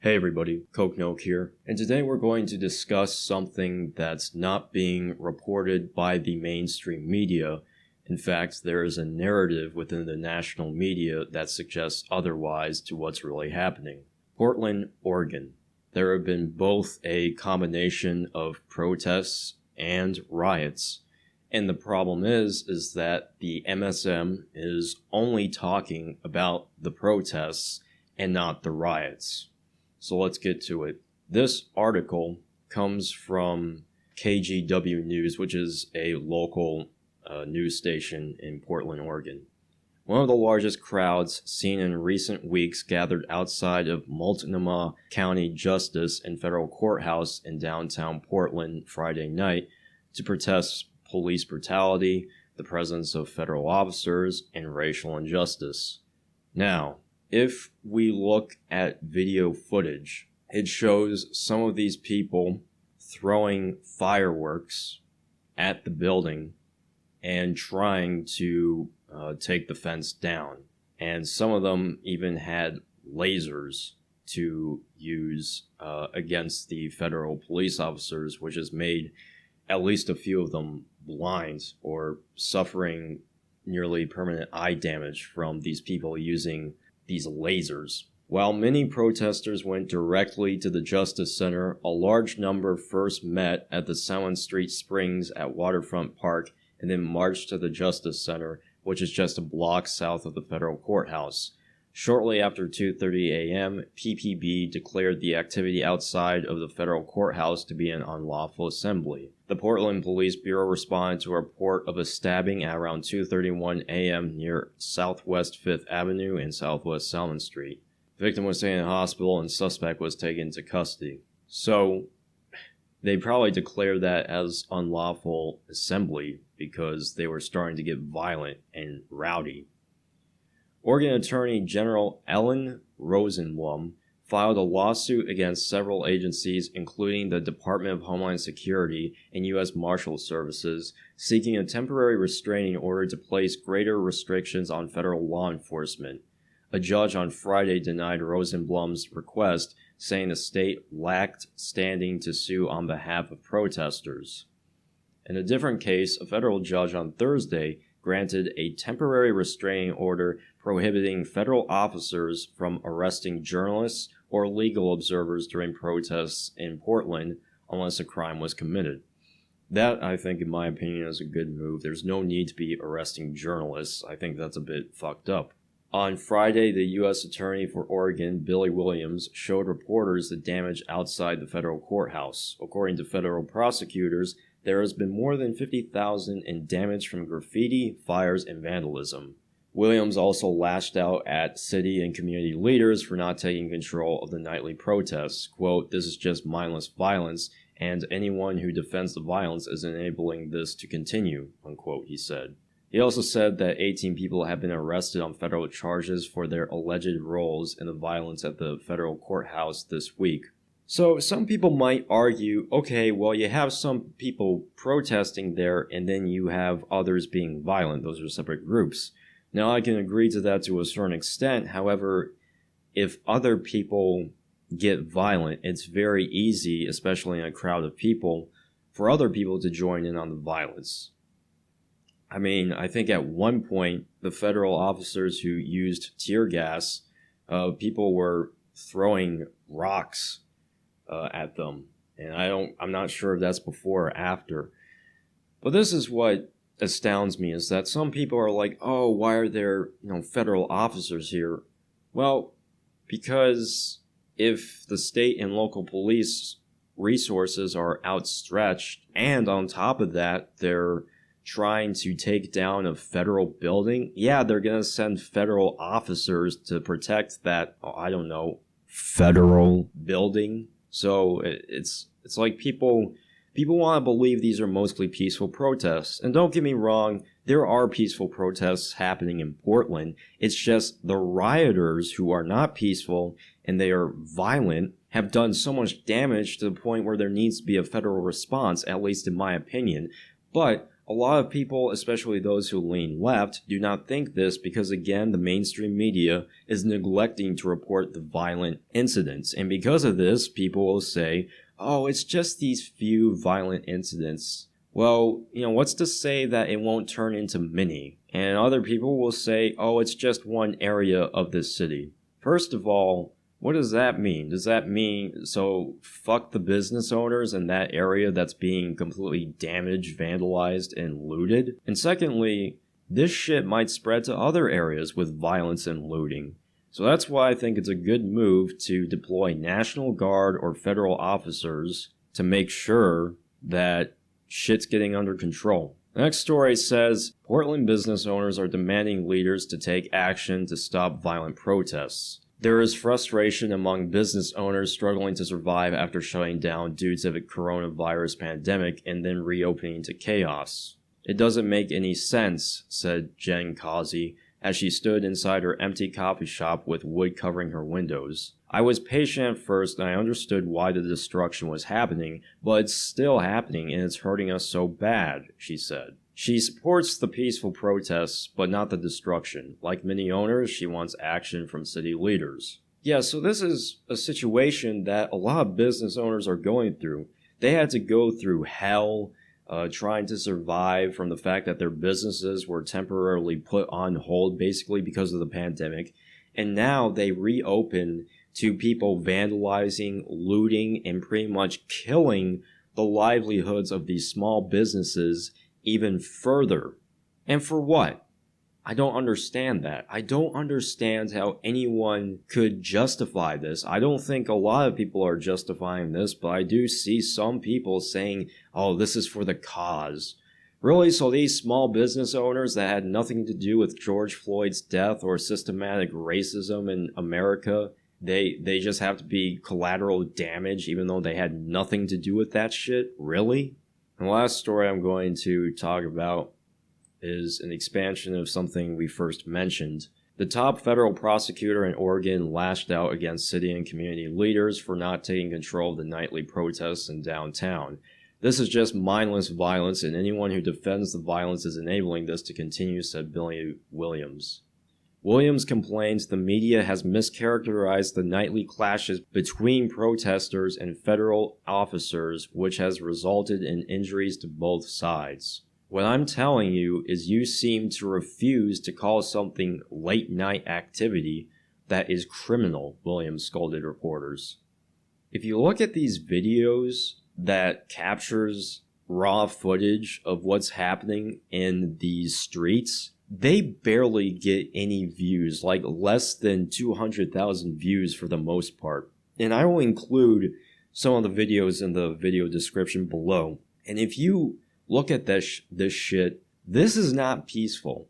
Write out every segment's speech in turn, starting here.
Hey everybody, Coke Noke here, and today we're going to discuss something that's not being reported by the mainstream media. In fact, there is a narrative within the national media that suggests otherwise to what's really happening. Portland, Oregon. There have been both a combination of protests and riots, and the problem is that the MSM is only talking about the protests and not the riots. So let's get to it. This article comes from KGW News, which is a local news station in Portland, Oregon. One of the largest crowds seen in recent weeks gathered outside of Multnomah County Justice and Federal Courthouse in downtown Portland Friday night to protest police brutality, the presence of federal officers, and racial injustice. Now, if we look at video footage, it shows some of these people throwing fireworks at the building and trying to take the fence down. And some of them even had lasers to use against the federal police officers, which has made at least a few of them blind or suffering nearly permanent eye damage from these people using these lasers. While many protesters went directly to the Justice Center, a large number first met at the Salmon Street Springs at Waterfront Park and then marched to the Justice Center, which is just a block south of the federal courthouse. Shortly after 2:30 a.m., PPB declared the activity outside of the federal courthouse to be an unlawful assembly. The Portland Police Bureau responded to a report of a stabbing at around 2:31 a.m. near Southwest 5th Avenue and Southwest Salmon Street. The victim was taken to the hospital and suspect was taken into custody. So, they probably declared that as unlawful assembly because they were starting to get violent and rowdy. Oregon Attorney General Ellen Rosenblum filed a lawsuit against several agencies, including the Department of Homeland Security and U.S. Marshal Services, seeking a temporary restraining order to place greater restrictions on federal law enforcement. A judge on Friday denied Rosenblum's request, saying the state lacked standing to sue on behalf of protesters. In a different case, a federal judge on Thursday granted a temporary restraining order prohibiting federal officers from arresting journalists or legal observers during protests in Portland unless a crime was committed. That, I think, in my opinion, is a good move. There's no need to be arresting journalists. I think that's a bit fucked up. On Friday, the U.S. Attorney for Oregon, Billy Williams, showed reporters the damage outside the federal courthouse. According to federal prosecutors, there has been more than $50,000 in damage from graffiti, fires, and vandalism. Williams also lashed out at city and community leaders for not taking control of the nightly protests. Quote, "This is just mindless violence, and anyone who defends the violence is enabling this to continue," unquote, he said. He also said that 18 people have been arrested on federal charges for their alleged roles in the violence at the federal courthouse this week. So some people might argue, okay, well, you have some people protesting there and then you have others being violent. Those are separate groups. Now, I can agree to that to a certain extent. However, if other people get violent, it's very easy, especially in a crowd of people, for other people to join in on the violence. I mean, I think at one point, the federal officers who used tear gas, people were throwing rocks at them. And I'm not sure if that's before or after. But this is what astounds me, is that some people are like, oh, why are there, federal officers here? Well, because if the state and local police resources are outstretched, and on top of that, they're trying to take down a federal building, yeah, they're going to send federal officers to protect that, federal building. So it's like people want to believe these are mostly peaceful protests. And don't get me wrong, there are peaceful protests happening in Portland. It's just the rioters who are not peaceful and they are violent have done so much damage to the point where there needs to be a federal response, at least in my opinion. But A lot of people, especially those who lean left, do not think this because, again, the mainstream media is neglecting to report the violent incidents. And because of this, people will say, oh, it's just these few violent incidents. Well, what's to say that it won't turn into many? And other people will say, oh, it's just one area of this city. First of all, what does that mean? Does that mean, so fuck the business owners in that area that's being completely damaged, vandalized, and looted? And secondly, this shit might spread to other areas with violence and looting. So that's why I think it's a good move to deploy National Guard or federal officers to make sure that shit's getting under control. The next story says, Portland business owners are demanding leaders to take action to stop violent protests. There is frustration among business owners struggling to survive after shutting down due to the coronavirus pandemic and then reopening to chaos. It doesn't make any sense, said Jen Causey, as she stood inside her empty coffee shop with wood covering her windows. I was patient at first and I understood why the destruction was happening, but it's still happening and it's hurting us so bad, she said. She supports the peaceful protests, but not the destruction. Like many owners, she wants action from city leaders. Yeah, so this is a situation that a lot of business owners are going through. They had to go through hell trying to survive from the fact that their businesses were temporarily put on hold basically because of the pandemic. And now they reopen to people vandalizing, looting, and pretty much killing the livelihoods of these small businesses even further. And for what? I don't understand that. I don't understand how anyone could justify this. I don't think a lot of people are justifying this, but I do see some people saying, oh, this is for the cause. Really? So these small business owners that had nothing to do with George Floyd's death or systematic racism in America, they just have to be collateral damage even though they had nothing to do with that shit? Really? And the last story I'm going to talk about is an expansion of something we first mentioned. The top federal prosecutor in Oregon lashed out against city and community leaders for not taking control of the nightly protests in downtown. This is just mindless violence, and anyone who defends the violence is enabling this to continue, said Billy Williams. Williams complains the media has mischaracterized the nightly clashes between protesters and federal officers, which has resulted in injuries to both sides. What I'm telling you is you seem to refuse to call something late night activity that is criminal, Williams scolded reporters. If you look at these videos that captures raw footage of what's happening in these streets, they barely get any views, like less than 200,000 views for the most part. And I will include some of the videos in the video description below. And if you look at this shit, this is not peaceful.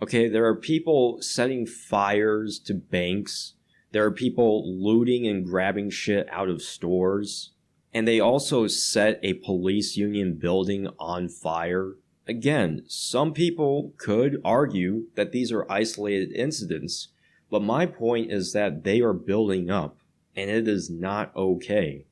Okay, there are people setting fires to banks. There are people looting and grabbing shit out of stores. And they also set a police union building on fire. Again, some people could argue that these are isolated incidents, but my point is that they are building up, and it is not okay.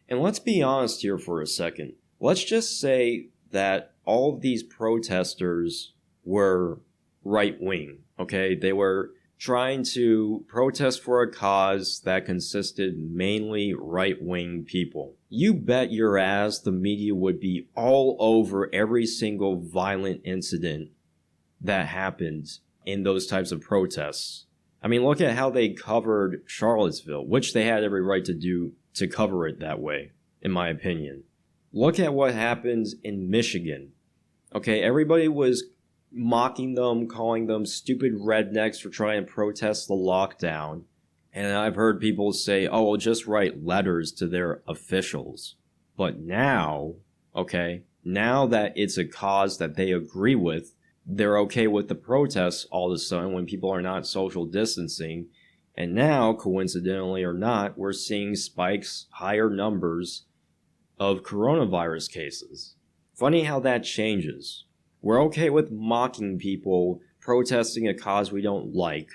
And let's be honest here for a second. Let's just say that all of these protesters were right-wing, okay? They were trying to protest for a cause that consisted mainly right-wing people. You bet your ass the media would be all over every single violent incident that happened in those types of protests. I mean, look at how they covered Charlottesville, which they had every right to do to cover it that way, in my opinion. Look at what happened in Michigan. Okay, everybody was mocking them, calling them stupid rednecks for trying to protest the lockdown. And I've heard people say, oh, well, just write letters to their officials. But now, okay, now that it's a cause that they agree with, they're okay with the protests all of a sudden when people are not social distancing. And now, coincidentally or not, we're seeing spikes, higher numbers of coronavirus cases. Funny how that changes. We're okay with mocking people protesting a cause we don't like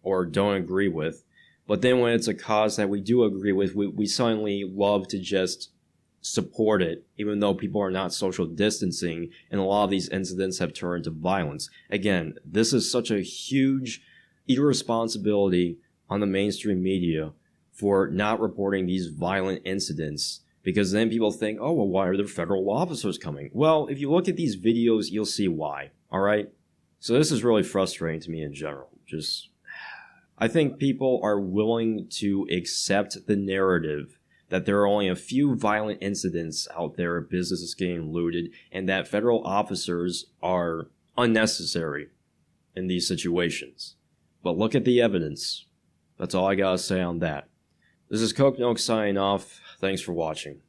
or don't agree with, but then when it's a cause that we do agree with, we suddenly love to just support it, even though people are not social distancing, and a lot of these incidents have turned to violence. Again, this is such a huge irresponsibility on the mainstream media for not reporting these violent incidents, because then people think, oh, well, why are there federal officers coming? Well, if you look at these videos, you'll see why, all right? So this is really frustrating to me in general. I think people are willing to accept the narrative that there are only a few violent incidents out there, businesses getting looted, and that federal officers are unnecessary in these situations. But look at the evidence. That's all I gotta say on that. This is Coke Milk signing off. Thanks for watching.